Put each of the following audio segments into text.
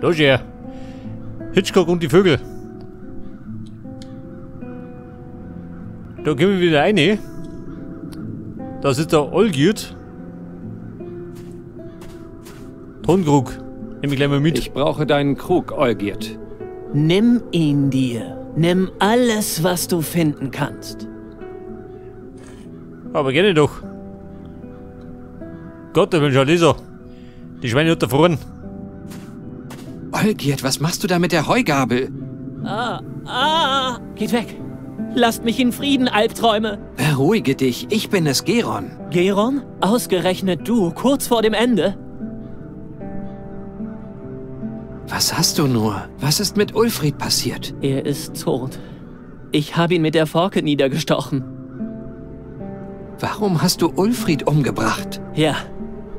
Da ist er. Hitchcock und die Vögel. Da gehen wir wieder rein. Da sitzt der Olgierd. Tonkrug. Nimm ich gleich mal mit. Ich brauche deinen Krug, Olgierd. Nimm ihn dir. Nimm alles, was du finden kannst. Aber gerne doch. Gott, der Mensch, Leser. Die Schweine hat erfroren. Olgierd, was machst du da mit der Heugabel? Geht weg. Lasst mich in Frieden, Albträume. Beruhige dich, ich bin es, Geron. Geron? Ausgerechnet du, kurz vor dem Ende? Was hast du nur? Was ist mit Ulfried passiert? Er ist tot. Ich habe ihn mit der Forke niedergestochen. Warum hast du Ulfried umgebracht? Ja,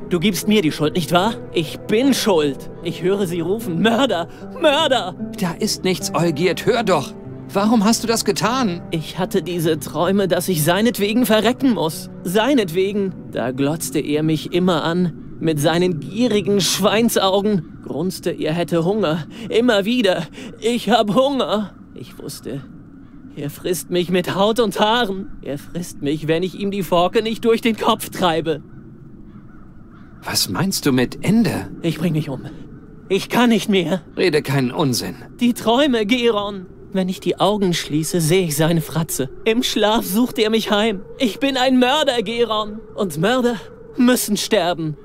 du gibst mir die Schuld, nicht wahr? Ich bin schuld. Ich höre sie rufen, Mörder, Mörder! Da ist nichts, Olgierd, hör doch. Warum hast du das getan? Ich hatte diese Träume, dass ich seinetwegen verrecken muss. Seinetwegen. Da glotzte er mich immer an. Mit seinen gierigen Schweinsaugen grunzte, er hätte Hunger. Immer wieder. Ich hab Hunger. Ich wusste, er frisst mich mit Haut und Haaren. Er frisst mich, wenn ich ihm die Forke nicht durch den Kopf treibe. Was meinst du mit Ende? Ich bring mich um. Ich kann nicht mehr. Rede keinen Unsinn. Die Träume, Geron. Wenn ich die Augen schließe, sehe ich seine Fratze. Im Schlaf sucht er mich heim. Ich bin ein Mörder, Geron. Und Mörder müssen sterben.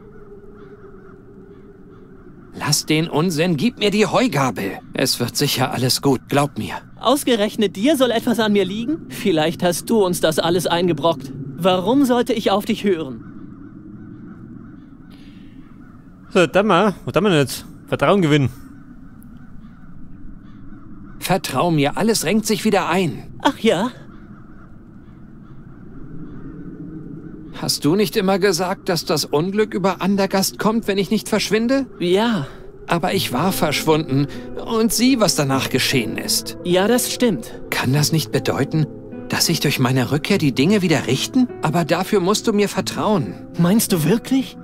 Lass den Unsinn, gib mir die Heugabel. Es wird sicher alles gut, glaub mir. Ausgerechnet dir soll etwas an mir liegen? Vielleicht hast du uns das alles eingebrockt. Warum sollte ich auf dich hören? So, dann mal. Was haben wir denn jetzt? Vertrauen gewinnen. Vertrau mir, alles renkt sich wieder ein. Ach ja? Hast du nicht immer gesagt, dass das Unglück über Andergast kommt, wenn ich nicht verschwinde? Ja. Aber ich war verschwunden und sieh, was danach geschehen ist. Ja, das stimmt. Kann das nicht bedeuten, dass sich durch meine Rückkehr die Dinge wieder richten? Aber dafür musst du mir vertrauen. Meinst du wirklich?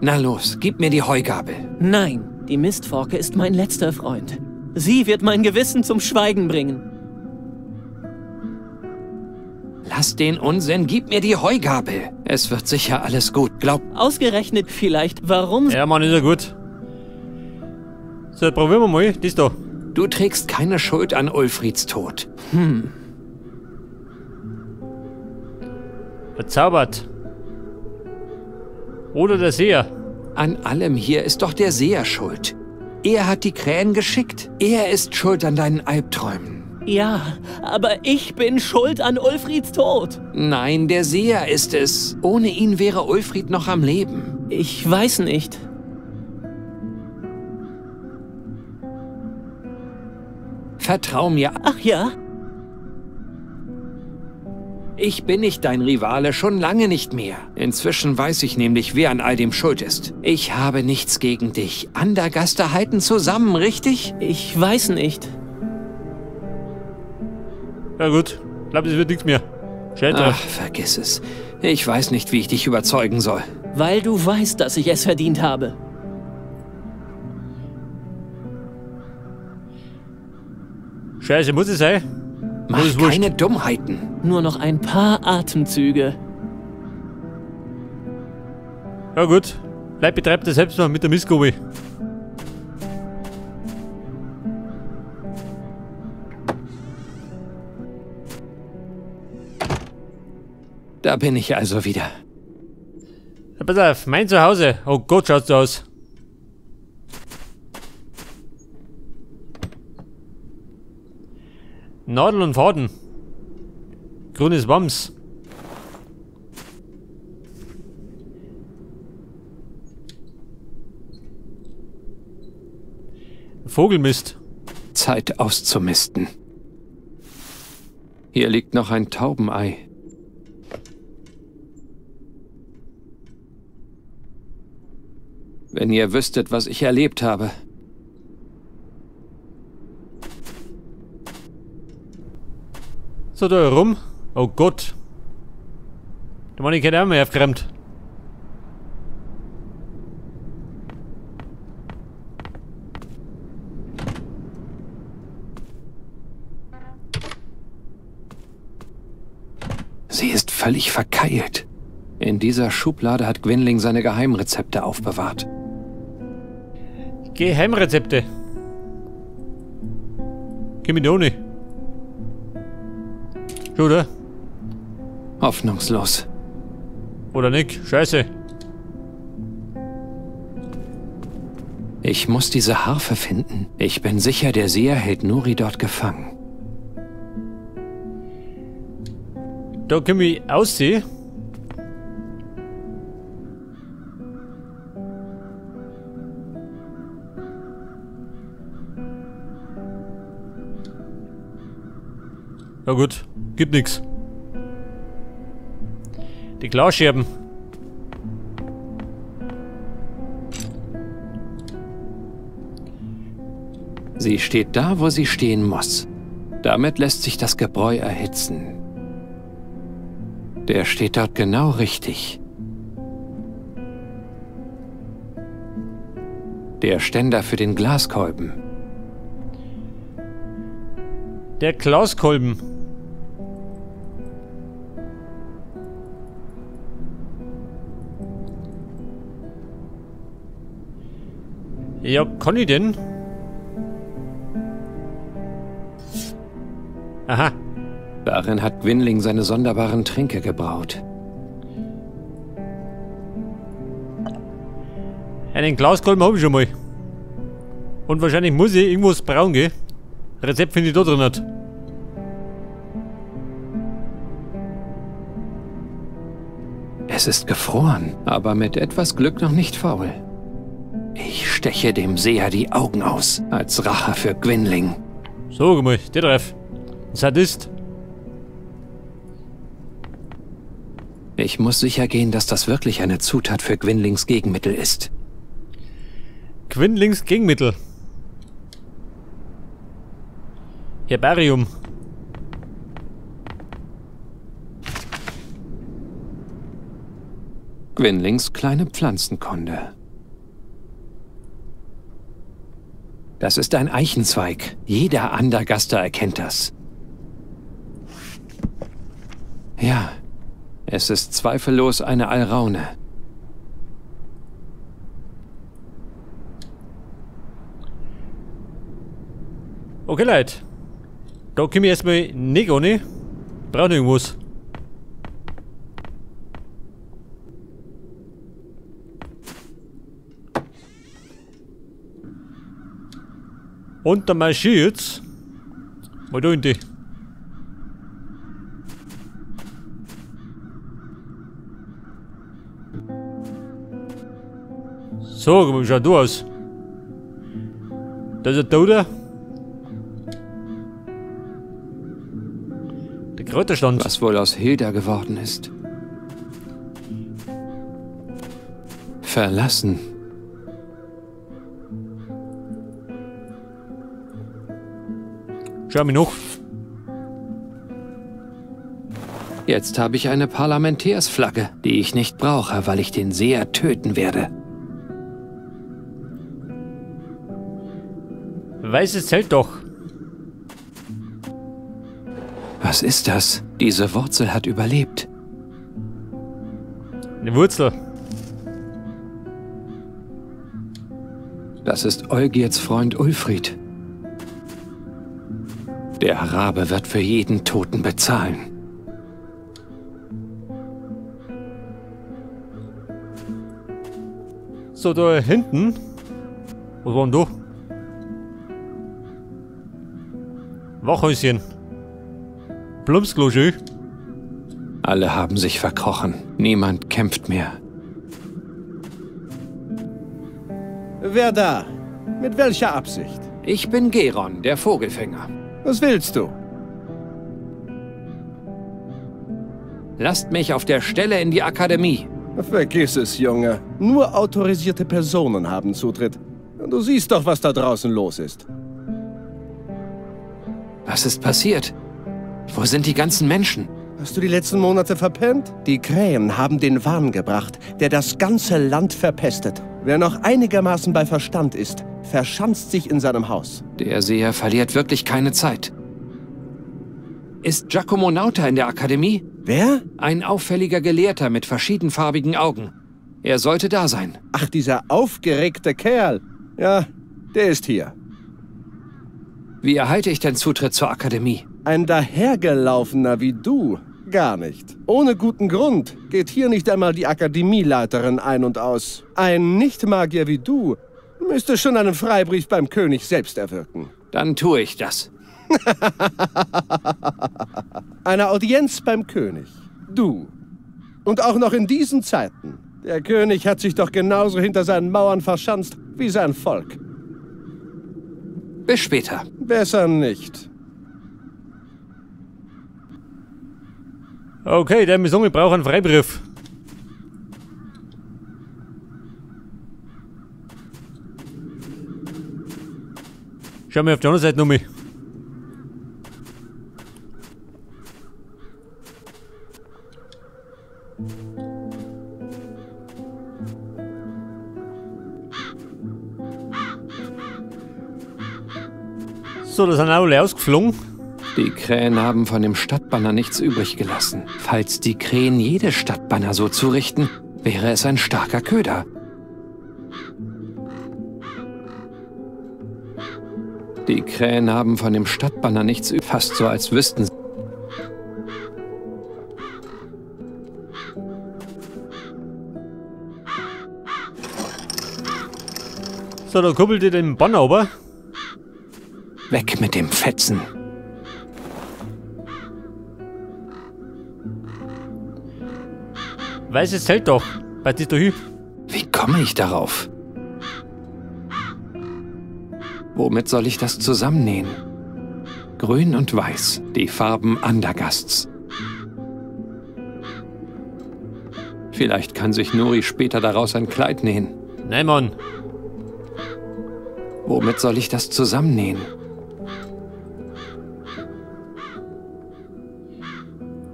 Na los, gib mir die Heugabel. Nein, die Mistforke ist mein letzter Freund. Sie wird mein Gewissen zum Schweigen bringen. Lass den Unsinn, gib mir die Heugabel. Es wird sicher alles gut, glaub. Ausgerechnet vielleicht, warum... Ja, Mann, ist ja gut. So, probieren wir mal. Das da. Du trägst keine Schuld an Ulfrieds Tod. Verzaubert. Oder der Seher. An allem hier ist doch der Seher schuld. Er hat die Krähen geschickt. Er ist schuld an deinen Albträumen. Ja, aber ich bin schuld an Ulfrieds Tod. Nein, der Seher ist es. Ohne ihn wäre Ulfried noch am Leben. Ich weiß nicht. Vertrau mir. Ach ja? Ich bin nicht dein Rivale, schon lange nicht mehr. Inzwischen weiß ich nämlich, wer an all dem schuld ist. Ich habe nichts gegen dich. Andergaster halten zusammen, richtig? Ich weiß nicht. Ja gut. Ich glaube, das wird nichts mehr. Scheiter. Ach, vergiss es. Ich weiß nicht, wie ich dich überzeugen soll. Weil du weißt, dass ich es verdient habe. Scheiße, muss es sein? Mach ist wurscht. keine Dummheiten. Nur noch ein paar Atemzüge. Ja gut. Vielleicht betreibt er selbst noch mit der Mistgabel. Da bin ich also wieder. Ja, pass auf, mein Zuhause. Oh Gott, schaut's so aus. Nadel und Faden. Grünes Wams. Vogelmist. Zeit auszumisten. Hier liegt noch ein Taubenei. Wenn ihr wüsstet, was ich erlebt habe. So, da herum. Oh Gott. Da war ich keine mehr aufgeräumt. völlig verkeilt. In dieser Schublade hat Gwynling seine Geheimrezepte aufbewahrt. Geheimrezepte. Geh mit ohne. Oder? Hoffnungslos. Oder nicht? Scheiße. Ich muss diese Harfe finden. Ich bin sicher, der Seher hält Nuri dort gefangen. Da können wir aussehen. Na gut, gibt nix. Die Glasscherben. Sie steht da, wo sie stehen muss. Damit lässt sich das Gebräu erhitzen. Der steht dort genau richtig. Der Ständer für den Glaskolben. Der Glaskolben. Ja, kann ich denn? Aha. Darin hat Gwynling seine sonderbaren Tränke gebraut. Einen Glaskolben habe ich schon mal. Und wahrscheinlich muss ich irgendwas brauen gehen. Rezept finde ich da drin nicht. Es ist gefroren, aber mit etwas Glück noch nicht faul. Ich steche dem Seher die Augen aus, als Rache für Gwynling. So, guck mal, der Treff. Sadist. Ich muss sicher gehen, dass das wirklich eine Zutat für Gwynlings Gegenmittel ist. Gwynlings Gegenmittel. Herbarium. Gwynlings kleine Pflanzenkunde. Das ist ein Eichenzweig. Jeder Andergaster erkennt das. Ja, es ist zweifellos eine Alraune. Okay, Leute. Da komme ich erstmal nicht ohne. Brauche irgendwas. Und dann marschiert's. Mal da hinten. So, wie schaut du aus? Das ist der Tote. Der Kräuterstand. Was wohl aus Hilda geworden ist. Verlassen. Schau mich noch. Jetzt habe ich eine Parlamentärsflagge, die ich nicht brauche, weil ich den Seher töten werde. Weißes Zelt doch. Was ist das? Diese Wurzel hat überlebt. Eine Wurzel. Das ist Olgierds Freund Ulfried. Der Rabe wird für jeden Toten bezahlen. So, da hinten. Was war denn da? Wachhäuschen. Plumpsklo. Alle haben sich verkrochen. Niemand kämpft mehr. Wer da? Mit welcher Absicht? Ich bin Geron, der Vogelfänger. Was willst du? Lasst mich auf der Stelle in die Akademie. Vergiss es, Junge. Nur autorisierte Personen haben Zutritt. Du siehst doch, was da draußen los ist. Was ist passiert? Wo sind die ganzen Menschen? Hast du die letzten Monate verpennt? Die Krähen haben den Wahn gebracht, der das ganze Land verpestet. Wer noch einigermaßen bei Verstand ist, verschanzt sich in seinem Haus. Der Seher verliert wirklich keine Zeit. Ist Giacomo Nauta in der Akademie? Wer? Ein auffälliger Gelehrter mit verschiedenfarbigen Augen. Er sollte da sein. Ach, dieser aufgeregte Kerl. Ja, der ist hier. Wie erhalte ich denn Zutritt zur Akademie? Ein Dahergelaufener wie du. Gar nicht. Ohne guten Grund geht hier nicht einmal die Akademieleiterin ein und aus. Ein Nichtmagier wie du müsste schon einen Freibrief beim König selbst erwirken. Dann tue ich das. Eine Audienz beim König. Du. Und auch noch in diesen Zeiten. Der König hat sich doch genauso hinter seinen Mauern verschanzt wie sein Volk. Bis später. Besser nicht. Okay, der Mission, ich brauche einen Freibrief. Schau mir auf die andere Seite noch mal. So, da sind alle ausgeflogen. Die Krähen haben von dem Stadtbanner nichts übrig gelassen. Falls die Krähen jedes Stadtbanner so zurichten, wäre es ein starker Köder. Die Krähen haben von dem Stadtbanner nichts übrig. Fast so, als wüssten sie. So, da kuppelt ihr den Banner ober. Weg mit dem Fetzen. Weißes Zelt doch. Was ist da hin? Wie komme ich darauf? Womit soll ich das zusammennähen? Grün und Weiß, die Farben Andergasts. Vielleicht kann sich Nuri später daraus ein Kleid nähen. Nein, Mann. Womit soll ich das zusammennähen?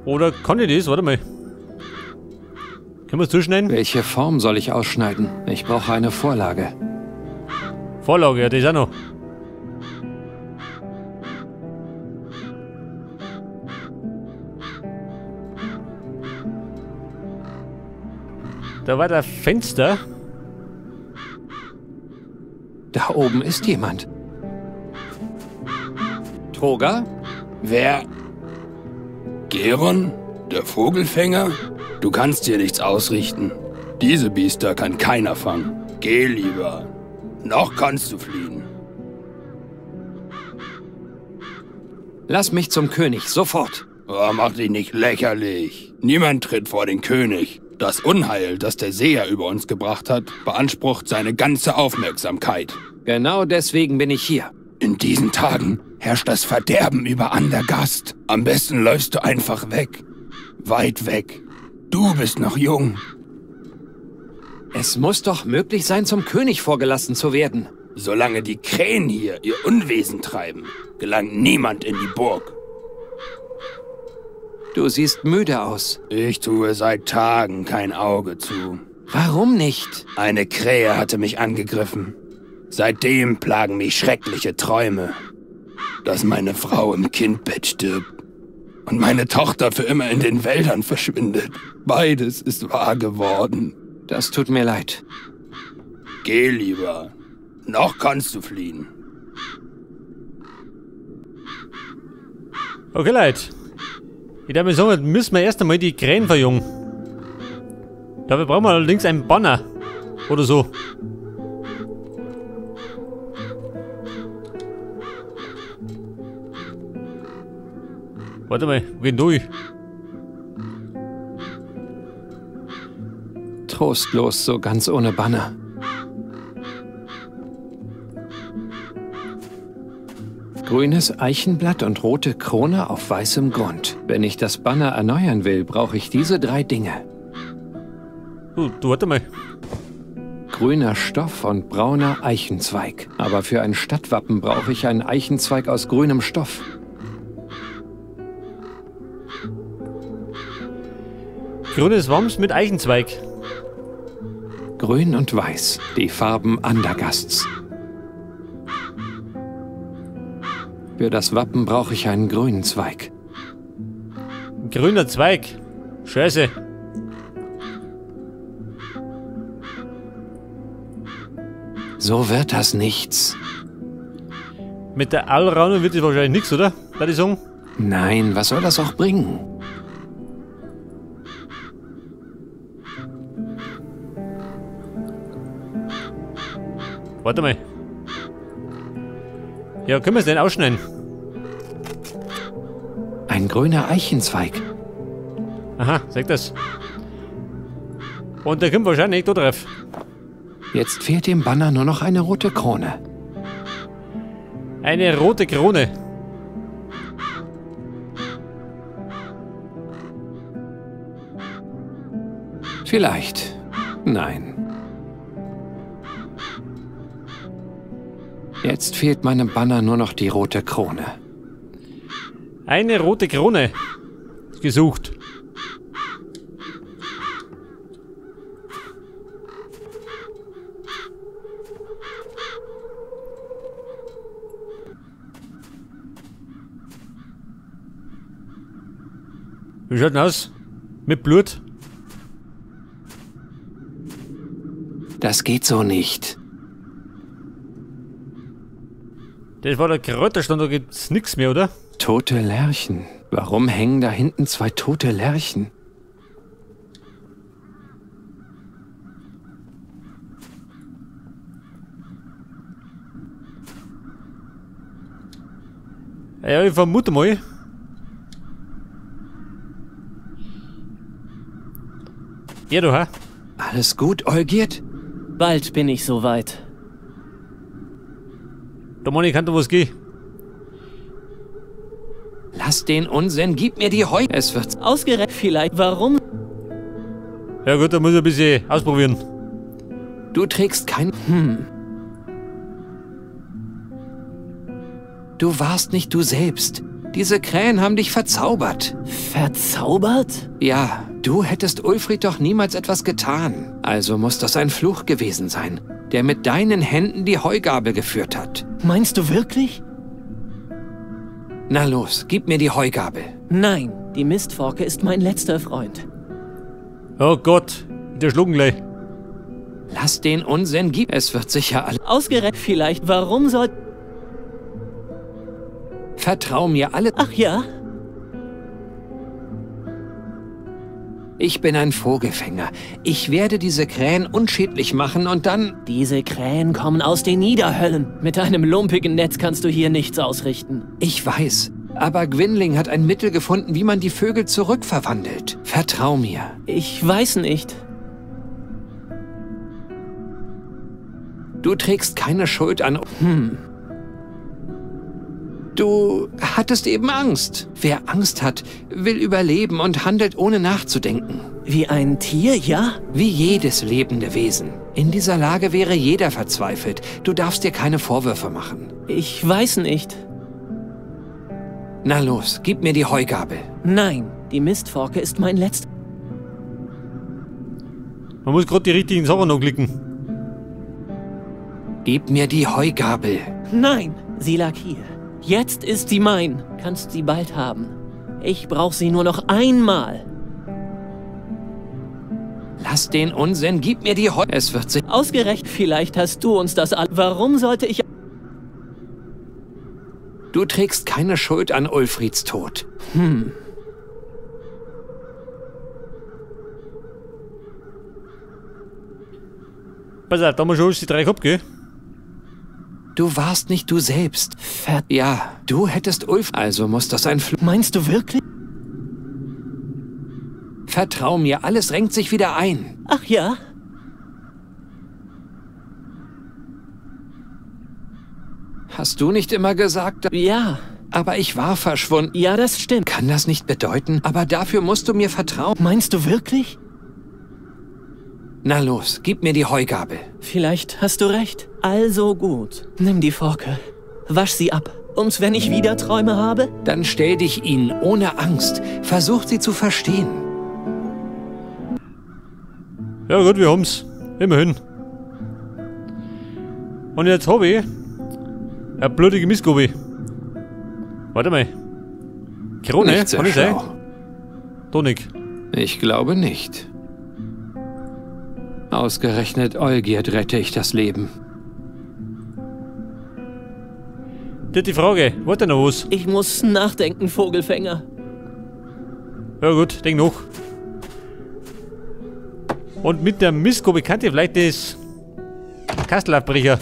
Oder kann ich das? Warte mal. Können wir es zuschneiden? Welche Form soll ich ausschneiden? Ich brauche eine Vorlage. Vorlage, ja, das ist auch noch. Da war das Fenster. Da oben ist jemand. Troga? Wer? Geron? Der Vogelfänger? Du kannst hier nichts ausrichten. Diese Biester kann keiner fangen. Geh lieber. Noch kannst du fliehen. Lass mich zum König, sofort. Oh, mach dich nicht lächerlich. Niemand tritt vor den König. Das Unheil, das der Seher über uns gebracht hat, beansprucht seine ganze Aufmerksamkeit. Genau deswegen bin ich hier. In diesen Tagen herrscht das Verderben über Andergast. Am besten läufst du einfach weg. Weit weg. Du bist noch jung. Es muss doch möglich sein, zum König vorgelassen zu werden. Solange die Krähen hier ihr Unwesen treiben, gelangt niemand in die Burg. Du siehst müde aus. Ich tue seit Tagen kein Auge zu. Warum nicht? Eine Krähe hatte mich angegriffen. Seitdem plagen mich schreckliche Träume. Dass meine Frau im Kindbett stirbt und meine Tochter für immer in den Wäldern verschwindet. Beides ist wahr geworden. Das tut mir leid. Geh lieber. Noch kannst du fliehen. Okay, Leute. Ich darf mir sagen, müssen wir erst einmal die Krähen verjungen. Dafür brauchen wir allerdings einen Banner. Oder so. Warte mal, wo geht durch? Trostlos, so ganz ohne Banner. Grünes Eichenblatt und rote Krone auf weißem Grund. Wenn ich das Banner erneuern will, brauche ich diese 3 Dinge. Du warte mal. Grüner Stoff und brauner Eichenzweig. Aber für ein Stadtwappen brauche ich einen Eichenzweig aus grünem Stoff. Grünes Wams mit Eichenzweig. Grün und Weiß, die Farben Andergasts. Für das Wappen brauche ich einen grünen Zweig. Grüner Zweig. Scheiße. So wird das nichts. Mit der Allraune wird das wahrscheinlich nichts, oder? Würde ich sagen. Nein, was soll das auch bringen? Warte mal. Ja, können wir es denn ausschneiden? Ein grüner Eichenzweig. Aha, sag das. Und der kommt wahrscheinlich da drauf. Jetzt fehlt dem Banner nur noch eine rote Krone. Eine rote Krone. Vielleicht. Nein. Jetzt fehlt meinem Banner nur noch die rote Krone. Eine rote Krone. Gesucht. Wie schaut denn aus? Mit Blut? Das geht so nicht. Das war der Kräuterstand, da gibt's nichts mehr, oder? Tote Lerchen. Warum hängen da hinten zwei tote Lerchen? Ja, ich vermute mal. Ja, du, ha? Alles gut, Olgierd? Bald bin ich soweit. Da Mann, ich kann da was gehen. Lass den Unsinn, gib mir die Heu. Es wird... Ausgerechnet vielleicht. Warum? Ja gut, da muss ich ein bisschen ausprobieren. Du trägst kein... Du warst nicht du selbst. Diese Krähen haben dich verzaubert. Verzaubert? Ja, du hättest Ulfried doch niemals etwas getan. Also muss das ein Fluch gewesen sein, der mit deinen Händen die Heugabel geführt hat. Meinst du wirklich? Na los, gib mir die Heugabel. Nein, die Mistforke ist mein letzter Freund. Oh Gott, der schlucken gleich. Lass den Unsinn, gib... Es wird sicher alles... Ausgerechnet vielleicht. Warum soll... Vertrau mir alle... Ach ja? Ich bin ein Vogelfänger. Ich werde diese Krähen unschädlich machen und dann... Diese Krähen kommen aus den Niederhöllen. Mit einem lumpigen Netz kannst du hier nichts ausrichten. Ich weiß, aber Gwynling hat ein Mittel gefunden, wie man die Vögel zurückverwandelt. Vertrau mir. Ich weiß nicht. Du trägst keine Schuld an... Du hattest eben Angst. Wer Angst hat, will überleben und handelt ohne nachzudenken. Wie ein Tier, ja? Wie jedes lebende Wesen. In dieser Lage wäre jeder verzweifelt. Du darfst dir keine Vorwürfe machen. Ich weiß nicht. Na los, gib mir die Heugabel. Nein, die Mistforke ist mein letzter... Man muss gerade die richtigen Sachen noch klicken. Gib mir die Heugabel. Nein, sie lag hier. Jetzt ist sie mein. Kannst sie bald haben. Ich brauche sie nur noch einmal. Lass den Unsinn, gib mir die Heugabel. Es wird sich... Ausgerechnet, vielleicht hast du uns das all... Warum sollte ich... Du trägst keine Schuld an Ulfrieds Tod. Pass auf, da haben wir schon die 3 gehabt, gell? Du warst nicht du selbst. Ja, du hättest Ulf... Also muss das ein Fluch... Meinst du wirklich? Vertrau mir, alles renkt sich wieder ein. Ach ja? Hast du nicht immer gesagt... Ja. Aber ich war verschwunden. Ja, das stimmt. Kann das nicht bedeuten, aber dafür musst du mir vertrauen. Meinst du wirklich? Na los, gib mir die Heugabel. Vielleicht hast du recht. Also gut. Nimm die Forke. Wasch sie ab. Und wenn ich wieder Träume habe? Dann stell dich ihnen ohne Angst. Versuch sie zu verstehen. Ja gut, wir haben's. Immerhin. Und jetzt habe ich eine blutige Mistgabel. Warte mal. Krone, Nicht sehr kann ich sein? schlau. Da nicht. Ich glaube nicht. Ausgerechnet Olgierd rette ich das Leben. Das ist die Frage. Warte noch was? Ich muss nachdenken, Vogelfänger. Ja gut, denk noch. Und mit der Misko bekannt ihr vielleicht das Kastelabbrecher.